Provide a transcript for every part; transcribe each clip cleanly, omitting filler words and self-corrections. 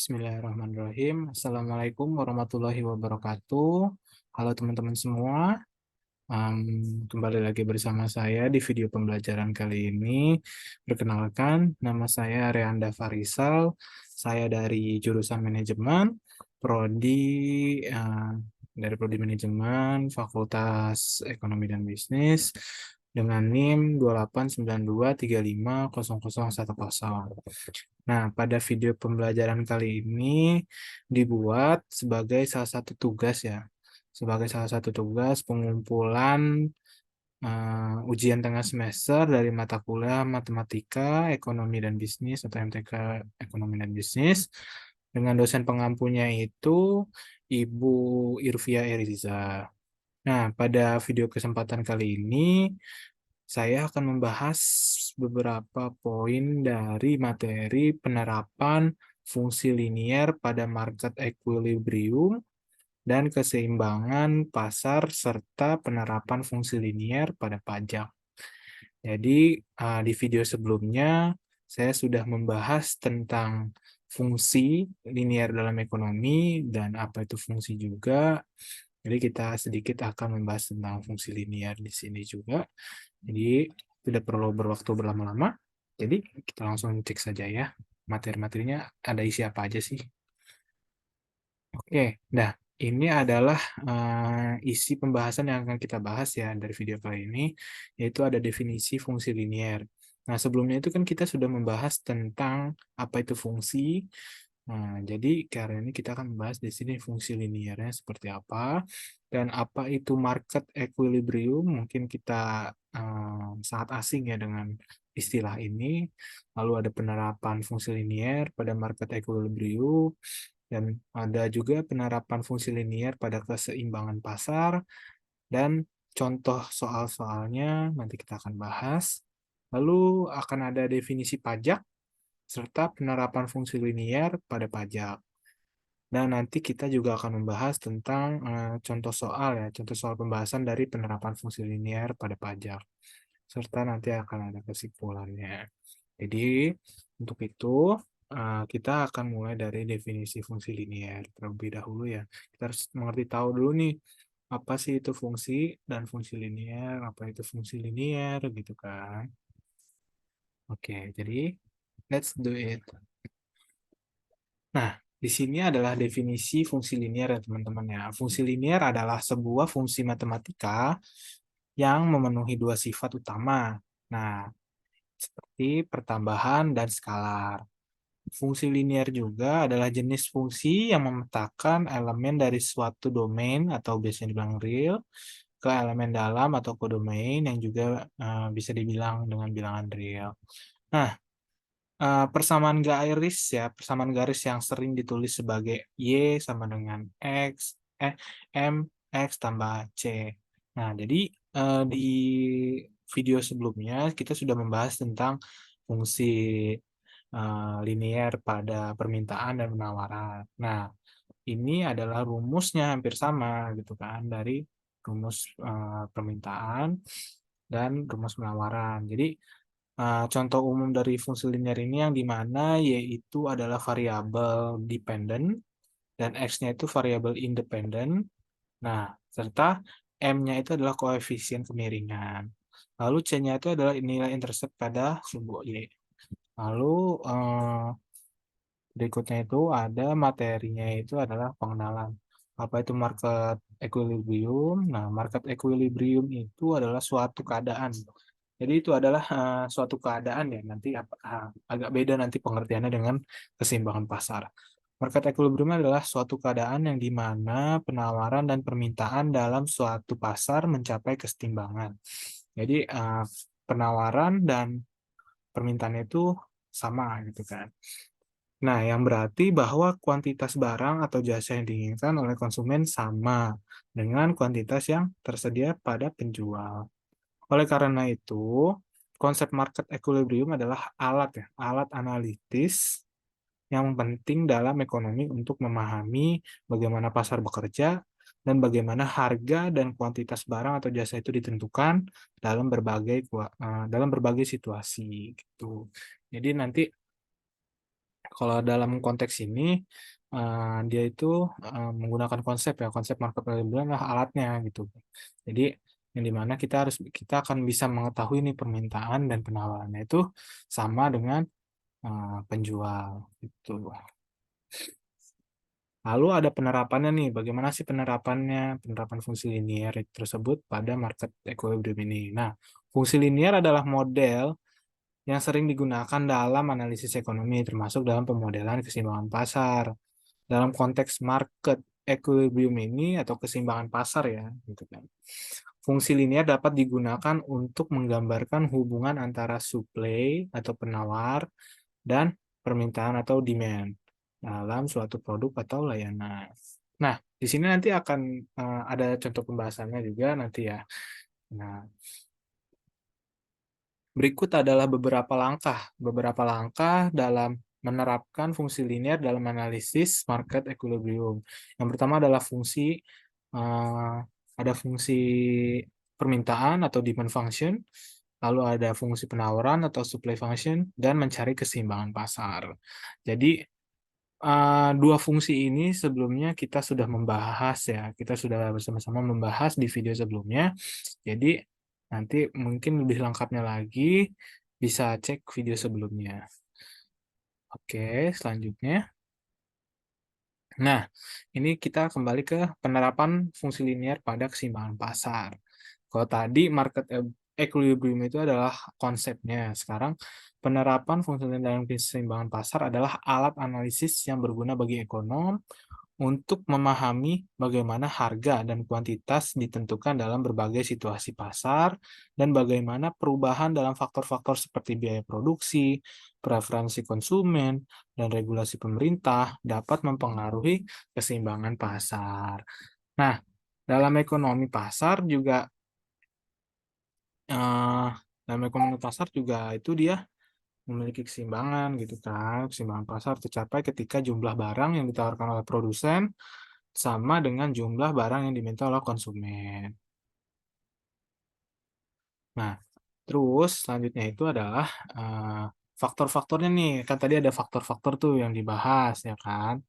Bismillahirrahmanirrahim. Assalamualaikum warahmatullahi wabarakatuh. Halo teman-teman semua. Kembali lagi bersama saya di video pembelajaran kali ini. Perkenalkan, nama saya Reanda Farisal. Saya dari jurusan manajemen, eh, Prodi Manajemen, Fakultas Ekonomi dan Bisnis, dengan NIM 28923500010. Nah, pada video pembelajaran kali ini dibuat sebagai salah satu tugas ya, sebagai salah satu tugas pengumpulan ujian tengah semester dari mata kuliah Matematika, Ekonomi dan Bisnis atau MTK Ekonomi dan Bisnis dengan dosen pengampunya itu Ibu Irvia Eriza. Nah, pada video kesempatan kali ini saya akan membahas beberapa poin dari materi penerapan fungsi linier pada market equilibrium dan keseimbangan pasar serta penerapan fungsi linier pada pajak. Jadi di video sebelumnya saya sudah membahas tentang fungsi linier dalam ekonomi dan apa itu fungsi juga. Jadi kita sedikit akan membahas tentang fungsi linier di sini juga. Jadi tidak perlu berwaktu berlama-lama. Jadi kita langsung cek saja ya materi-materinya ada isi apa aja sih. Oke, nah ini adalah isi pembahasan yang akan kita bahas ya dari video kali ini, yaitu ada definisi fungsi linier. Nah, sebelumnya itu kan kita sudah membahas tentang apa itu fungsi. Nah, jadi karena ini kita akan membahas di sini fungsi liniernya seperti apa dan apa itu market equilibrium. Mungkin kita sangat asing ya dengan istilah ini. Lalu ada penerapan fungsi linier pada market equilibrium dan ada juga penerapan fungsi linier pada keseimbangan pasar dan contoh soal-soalnya nanti kita akan bahas. Lalu akan ada definisi pajak serta penerapan fungsi linier pada pajak. Dan nanti kita juga akan membahas tentang contoh soal ya, contoh soal pembahasan dari penerapan fungsi linier pada pajak. Serta nanti akan ada kesimpulannya. Jadi, untuk itu kita akan mulai dari definisi fungsi linier terlebih dahulu ya. Kita harus mengerti tahu dulu nih, apa sih itu fungsi dan fungsi linier, apa itu fungsi linier gitu kan. Oke, jadi let's do it. Nah, di sini adalah definisi fungsi linier ya teman-teman ya. Fungsi linier adalah sebuah fungsi matematika yang memenuhi dua sifat utama. Nah, seperti pertambahan dan skalar. Fungsi linier juga adalah jenis fungsi yang memetakan elemen dari suatu domain atau biasanya dibilang real ke elemen dalam atau kodomain yang juga bisa dibilang dengan bilangan real. Nah, persamaan garis ya, persamaan garis yang sering ditulis sebagai Y sama dengan M, X tambah C. Nah, jadi di video sebelumnya kita sudah membahas tentang fungsi linier pada permintaan dan penawaran. Nah, ini adalah rumusnya hampir sama gitu kan dari rumus permintaan dan rumus penawaran. Jadi contoh umum dari fungsi linier ini yang dimana yaitu adalah variabel dependent dan X-nya itu variabel independent. Nah, serta M-nya itu adalah koefisien kemiringan. Lalu C-nya itu adalah nilai intercept pada sumbu Y. Lalu berikutnya itu ada materinya itu adalah pengenalan. Apa itu market equilibrium? Nah, market equilibrium itu adalah suatu keadaan. Jadi itu adalah suatu keadaan ya, nanti agak beda nanti pengertiannya dengan keseimbangan pasar. Market equilibrium adalah suatu keadaan yang di mana penawaran dan permintaan dalam suatu pasar mencapai kesetimbangan. Jadi penawaran dan permintaan itu sama gitu kan. Nah, yang berarti bahwa kuantitas barang atau jasa yang diinginkan oleh konsumen sama dengan kuantitas yang tersedia pada penjual. Oleh karena itu, konsep market equilibrium adalah alat ya, alat analitis yang penting dalam ekonomi untuk memahami bagaimana pasar bekerja dan bagaimana harga dan kuantitas barang atau jasa itu ditentukan dalam berbagai situasi gitu. Jadi nanti Kalau dalam konteks ini dia itu menggunakan konsep ya, konsep market equilibrium adalah alatnya gitu. Jadi yang dimana kita akan bisa mengetahui nih permintaan dan penawarannya itu sama dengan penjual gitu. Lalu ada penerapannya nih, bagaimana sih penerapan fungsi linier tersebut pada market equilibrium ini. Nah, fungsi linier adalah model yang sering digunakan dalam analisis ekonomi, termasuk dalam pemodelan keseimbangan pasar. Dalam konteks market equilibrium ini atau keseimbangan pasar ya, gitu kan. Fungsi linier dapat digunakan untuk menggambarkan hubungan antara supply atau penawar dan permintaan atau demand dalam suatu produk atau layanan. Nah, di sini nanti akan ada contoh pembahasannya juga nanti ya. Nah, berikut adalah beberapa langkah dalam menerapkan fungsi linear dalam analisis market equilibrium. Yang pertama adalah ada fungsi permintaan atau demand function, lalu ada fungsi penawaran atau supply function, dan mencari keseimbangan pasar. Jadi dua fungsi ini sebelumnya kita sudah membahas ya, kita sudah bersama-sama membahas di video sebelumnya. Jadi nanti mungkin lebih lengkapnya lagi bisa cek video sebelumnya. Oke, selanjutnya. Nah, ini kita kembali ke penerapan fungsi linear pada keseimbangan pasar. Kalau tadi market equilibrium itu adalah konsepnya. Sekarang penerapan fungsi linear dalam keseimbangan pasar adalah alat analisis yang berguna bagi ekonom untuk memahami bagaimana harga dan kuantitas ditentukan dalam berbagai situasi pasar dan bagaimana perubahan dalam faktor-faktor seperti biaya produksi, preferensi konsumen, dan regulasi pemerintah dapat mempengaruhi keseimbangan pasar. Nah, dalam ekonomi pasar juga eh, dalam ekonomi pasar juga itu dia memiliki keseimbangan gitu kan. Keseimbangan pasar tercapai ketika jumlah barang yang ditawarkan oleh produsen sama dengan jumlah barang yang diminta oleh konsumen. Nah, terus selanjutnya itu adalah faktor-faktornya nih. Kan tadi ada faktor-faktor tuh yang dibahas ya kan.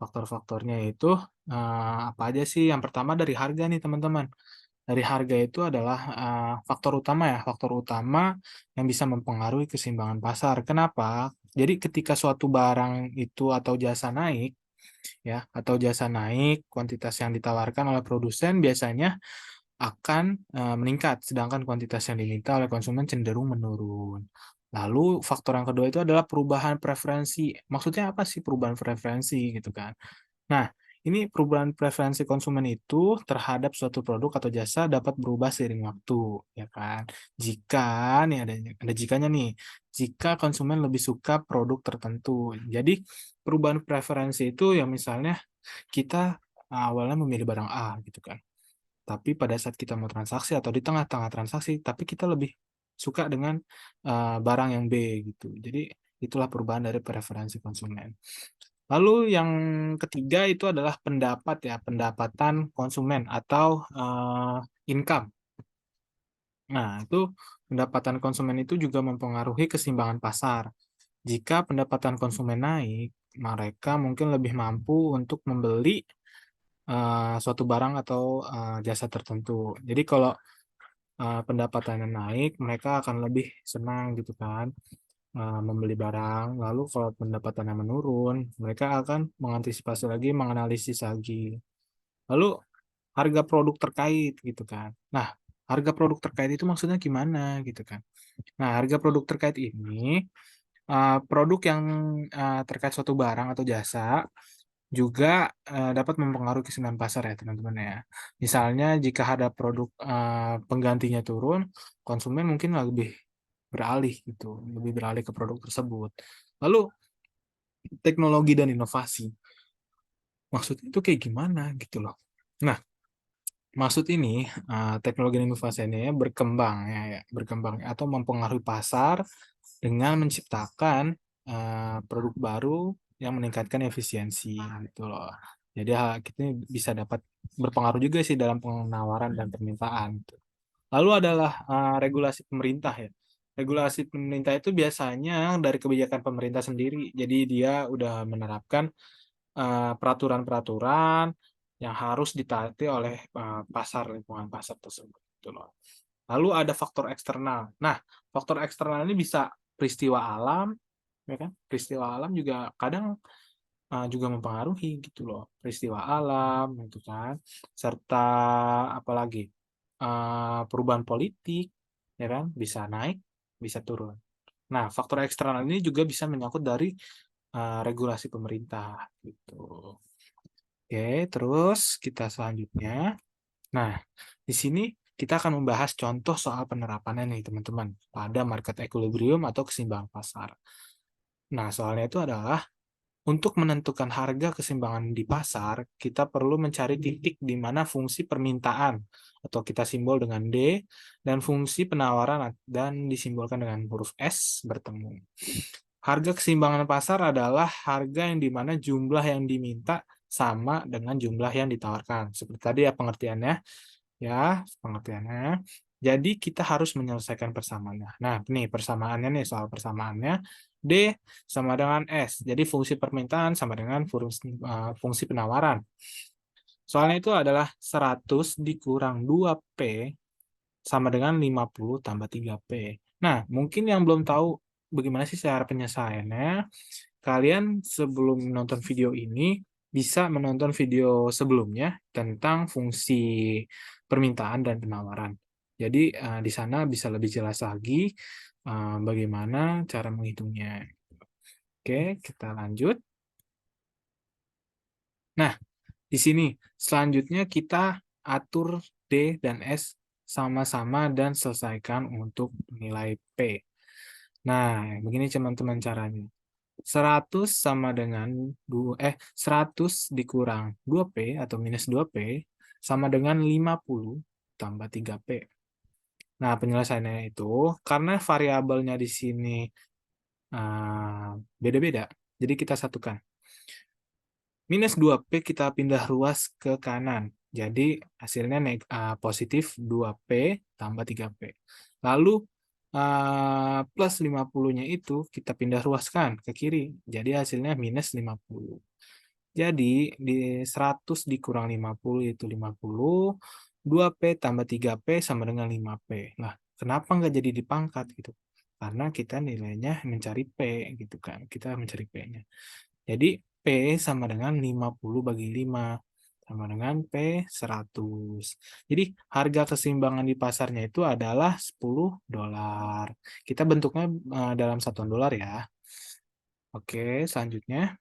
Faktor-faktornya itu apa aja sih? Yang pertama dari harga nih teman-teman. Dari harga itu adalah faktor utama ya, faktor utama yang bisa mempengaruhi keseimbangan pasar. Kenapa? Jadi ketika suatu barang itu atau jasa naik, ya, atau jasa naik, kuantitas yang ditawarkan oleh produsen biasanya akan meningkat, sedangkan kuantitas yang diminta oleh konsumen cenderung menurun. Lalu faktor yang kedua itu adalah perubahan preferensi. Maksudnya apa sih perubahan preferensi gitu kan? Nah, ini perubahan preferensi konsumen itu terhadap suatu produk atau jasa dapat berubah seiring waktu, ya kan? Jika nih ada jikanya nih, jika konsumen lebih suka produk tertentu. Jadi perubahan preferensi itu ya misalnya kita awalnya memilih barang A gitu kan. Tapi pada saat kita mau transaksi atau di tengah-tengah transaksi, tapi kita lebih suka dengan barang yang B gitu. Jadi itulah perubahan dari preferensi konsumen. Lalu yang ketiga itu adalah pendapat ya, pendapatan konsumen atau income. Nah, itu pendapatan konsumen itu juga mempengaruhi keseimbangan pasar. Jika pendapatan konsumen naik, mereka mungkin lebih mampu untuk membeli suatu barang atau jasa tertentu. Jadi kalau pendapatannya naik, mereka akan lebih senang gitu kan membeli barang. Lalu kalau pendapatannya menurun, mereka akan mengantisipasi lagi, menganalisis lagi. Lalu harga produk terkait gitu kan. Nah, harga produk terkait itu maksudnya gimana gitu kan. Nah, harga produk terkait ini produk yang terkait suatu barang atau jasa juga dapat mempengaruhi keseimbangan pasar ya teman-teman ya. Misalnya jika harga produk penggantinya turun, konsumen mungkin lebih beralih gitu, lebih beralih ke produk tersebut. Lalu teknologi dan inovasi, maksudnya itu kayak gimana gitu loh. Nah, maksud ini teknologi dan inovasi ini ya berkembang ya, berkembang atau mempengaruhi pasar dengan menciptakan produk baru yang meningkatkan efisiensi gitu loh. Jadi hal kita bisa dapat berpengaruh juga sih dalam penawaran dan permintaan. Gitu. Lalu adalah regulasi pemerintah ya. Regulasi pemerintah itu biasanya dari kebijakan pemerintah sendiri. Jadi dia udah menerapkan peraturan-peraturan yang harus ditaati oleh pasar, lingkungan pasar tersebut gitu loh. Lalu ada faktor eksternal. Nah, faktor eksternal ini bisa peristiwa alam, ya kan? Peristiwa alam juga kadang juga mempengaruhi gitu loh. Peristiwa alam gitu kan. Serta apalagi perubahan politik, ya kan? Bisa naik, bisa turun. Nah, faktor eksternal ini juga bisa menyangkut dari regulasi pemerintah gitu. Oke, terus kita selanjutnya. Nah, di sini kita akan membahas contoh soal penerapannya nih teman-teman pada market equilibrium atau keseimbangan pasar. Nah, soalnya itu adalah untuk menentukan harga keseimbangan di pasar, kita perlu mencari titik di mana fungsi permintaan atau kita simbol dengan D dan fungsi penawaran dan disimbolkan dengan huruf S bertemu. Harga keseimbangan pasar adalah harga yang dimana jumlah yang diminta sama dengan jumlah yang ditawarkan. Seperti tadi ya pengertiannya, pengertiannya. Jadi kita harus menyelesaikan persamaannya. Nah, nih persamaannya nih soal persamaannya D sama dengan S. Jadi fungsi permintaan sama dengan fungsi penawaran. Soalnya itu adalah 100 dikurang 2P sama dengan 50 tambah 3P. Nah, mungkin yang belum tahu bagaimana sih cara penyelesaiannya, kalian sebelum menonton video ini bisa menonton video sebelumnya tentang fungsi permintaan dan penawaran. Jadi di sana bisa lebih jelas lagi bagaimana cara menghitungnya. Oke, kita lanjut. Nah, di sini selanjutnya kita atur D dan S sama-sama dan selesaikan untuk nilai P. Nah, begini teman-teman caranya. 100 sama dengan 100 dikurang 2P atau minus 2P sama dengan 50 tambah 3P. Nah, penyelesaiannya itu karena variabelnya di sini beda-beda, jadi kita satukan. Minus 2P kita pindah ruas ke kanan. Jadi hasilnya positif 2P tambah 3P. Lalu plus 50-nya itu kita pindah ruaskan ke kiri. Jadi hasilnya minus 50. Jadi di 100 dikurang 50 itu 50. 2P tambah 3P sama dengan 5P. Nah, kenapa nggak jadi dipangkat gitu? Karena kita nilainya mencari P gitu kan. Kita mencari P-nya. Jadi P sama dengan 50 bagi 5 sama dengan P 100. Jadi harga keseimbangan di pasarnya itu adalah $10. Kita bentuknya dalam satuan dolar ya. Oke, selanjutnya.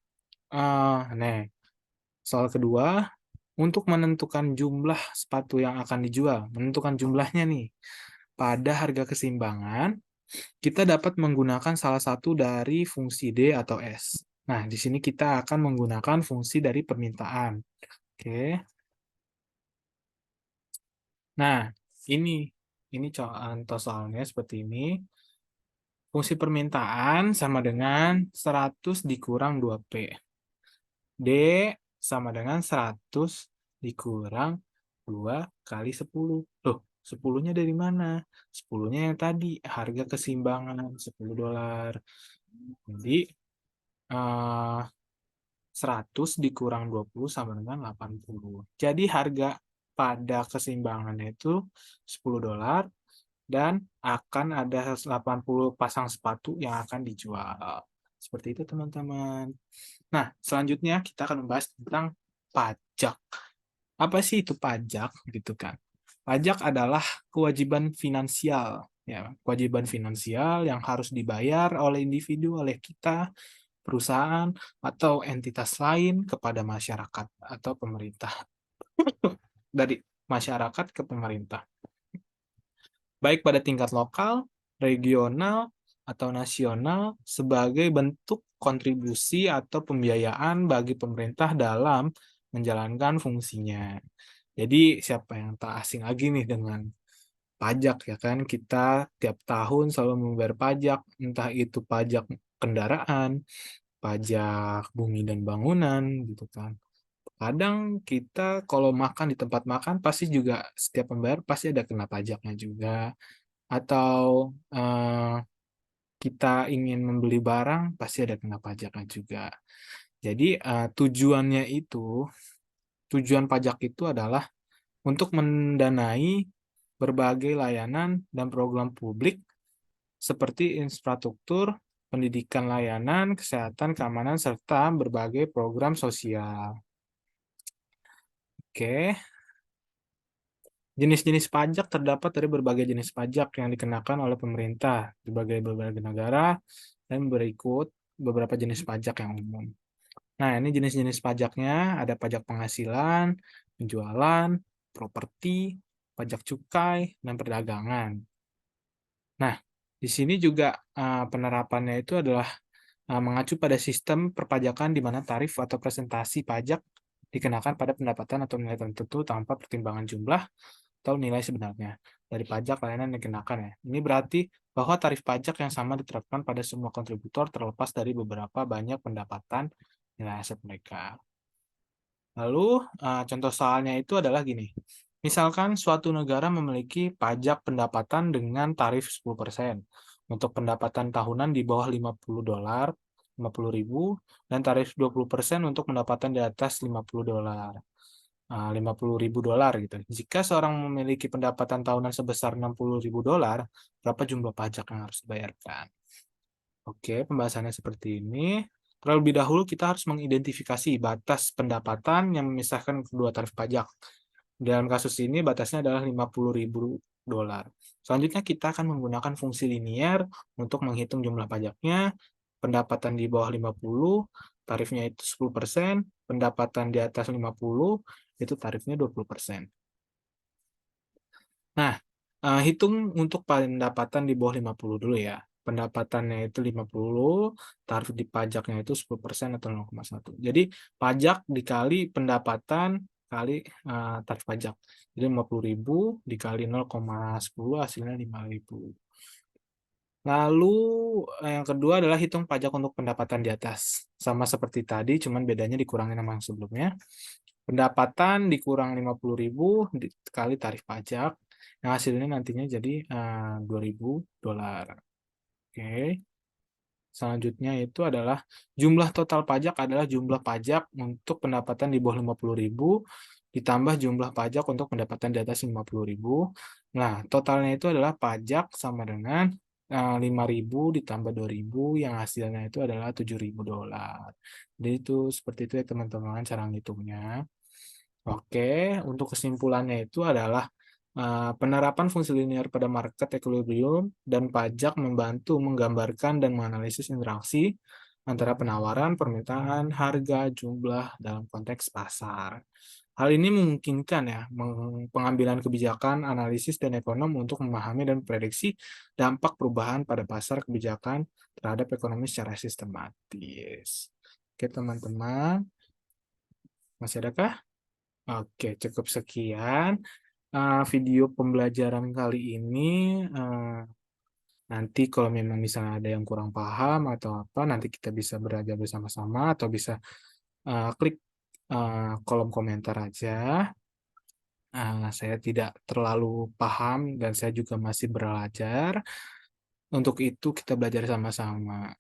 Nah, soal kedua, untuk menentukan jumlah sepatu yang akan dijual, menentukan jumlahnya nih. Pada harga keseimbangan, kita dapat menggunakan salah satu dari fungsi D atau S. Nah, di sini kita akan menggunakan fungsi dari permintaan. Oke. Nah, ini contoh soalnya seperti ini. Fungsi permintaan sama dengan 100 dikurang 2P. D sama dengan 100 dikurang 2 kali 10. Loh, 10-nya dari mana? 10-nya yang tadi, harga keseimbangan $10. Jadi, 100 dikurang 20 sama dengan 80. Jadi harga pada keseimbangannya itu $10 dan akan ada 80 pasang sepatu yang akan dijual. Seperti itu teman-teman. Nah, selanjutnya kita akan membahas tentang pajak. Apa sih itu pajak gitu kan? Pajak adalah kewajiban finansial, ya, kewajiban finansial yang harus dibayar oleh individu, oleh kita, perusahaan, atau entitas lain kepada masyarakat atau pemerintah. Dari masyarakat ke pemerintah. Baik pada tingkat lokal, regional, atau nasional sebagai bentuk kontribusi atau pembiayaan bagi pemerintah dalam menjalankan fungsinya. Jadi siapa yang tak asing lagi nih dengan pajak ya kan? Kita tiap tahun selalu membayar pajak, entah itu pajak kendaraan, pajak bumi dan bangunan gitu kan. Kadang kita kalau makan di tempat makan pasti juga setiap membayar pasti ada kena pajaknya juga. atau kita ingin membeli barang, pasti ada kena pajaknya juga. Jadi tujuan pajak itu adalah untuk mendanai berbagai layanan dan program publik seperti infrastruktur, pendidikan layanan, kesehatan, keamanan, serta berbagai program sosial. Oke. Jenis-jenis pajak terdapat dari berbagai jenis pajak yang dikenakan oleh pemerintah di berbagai negara, dan berikut beberapa jenis pajak yang umum. Nah, ini jenis-jenis pajaknya, ada pajak penghasilan, penjualan, properti, pajak cukai, dan perdagangan. Nah, di sini juga penerapannya itu adalah mengacu pada sistem perpajakan di mana tarif atau presentasi pajak dikenakan pada pendapatan atau nilai tertentu tanpa pertimbangan jumlah atau nilai sebenarnya dari pajak layanan yang dikenakan ya. Ini berarti bahwa tarif pajak yang sama diterapkan pada semua kontributor terlepas dari beberapa banyak pendapatan nilai aset mereka. Lalu contoh soalnya itu adalah gini. Misalkan suatu negara memiliki pajak pendapatan dengan tarif 10% untuk pendapatan tahunan di bawah $50, 50.000, dan tarif 20% untuk pendapatan di atas $50, $50.000 gitu. Jika seorang memiliki pendapatan tahunan sebesar $60.000, berapa jumlah pajak yang harus dibayarkan? Oke, pembahasannya seperti ini. Terlebih dahulu kita harus mengidentifikasi batas pendapatan yang memisahkan kedua tarif pajak. Dalam kasus ini batasnya adalah $50.000. Selanjutnya kita akan menggunakan fungsi linier untuk menghitung jumlah pajaknya. Pendapatan di bawah 50, tarifnya itu 10%, pendapatan di atas 50, itu tarifnya 20%. Nah, hitung untuk pendapatan di bawah 50 dulu ya. Pendapatannya itu 50, tarif di pajaknya itu 10% atau 0,1. Jadi pajak dikali pendapatan kali tarif pajak. Jadi 50.000 dikali 0,10 hasilnya 5.000. Lalu yang kedua adalah hitung pajak untuk pendapatan di atas. Sama seperti tadi, cuman bedanya dikurangin sama yang sebelumnya. Pendapatan dikurang 50.000 dikali tarif pajak, yang hasilnya nantinya jadi $2.000. Oke. Selanjutnya itu adalah jumlah total pajak adalah jumlah pajak untuk pendapatan di bawah 50.000 ditambah jumlah pajak untuk pendapatan di atas 50.000. Nah, totalnya itu adalah pajak sama dengan 5.000 ditambah 2.000 yang hasilnya itu adalah $7.000. Jadi itu seperti itu ya teman-teman cara ngitungnya. Oke, untuk kesimpulannya itu adalah penerapan fungsi linear pada market equilibrium dan pajak membantu menggambarkan dan menganalisis interaksi antara penawaran, permintaan, harga, jumlah dalam konteks pasar. Hal ini memungkinkan ya pengambilan kebijakan, analisis, dan ekonom untuk memahami dan prediksi dampak perubahan pada pasar kebijakan terhadap ekonomi secara sistematis. Oke teman-teman, masih adakah? Oke, cukup sekian video pembelajaran kali ini. Nanti kalau memang misalnya ada yang kurang paham atau apa, nanti kita bisa belajar bersama-sama atau bisa klik kolom komentar aja. Saya tidak terlalu paham dan saya juga masih belajar. Untuk itu kita belajar sama-sama.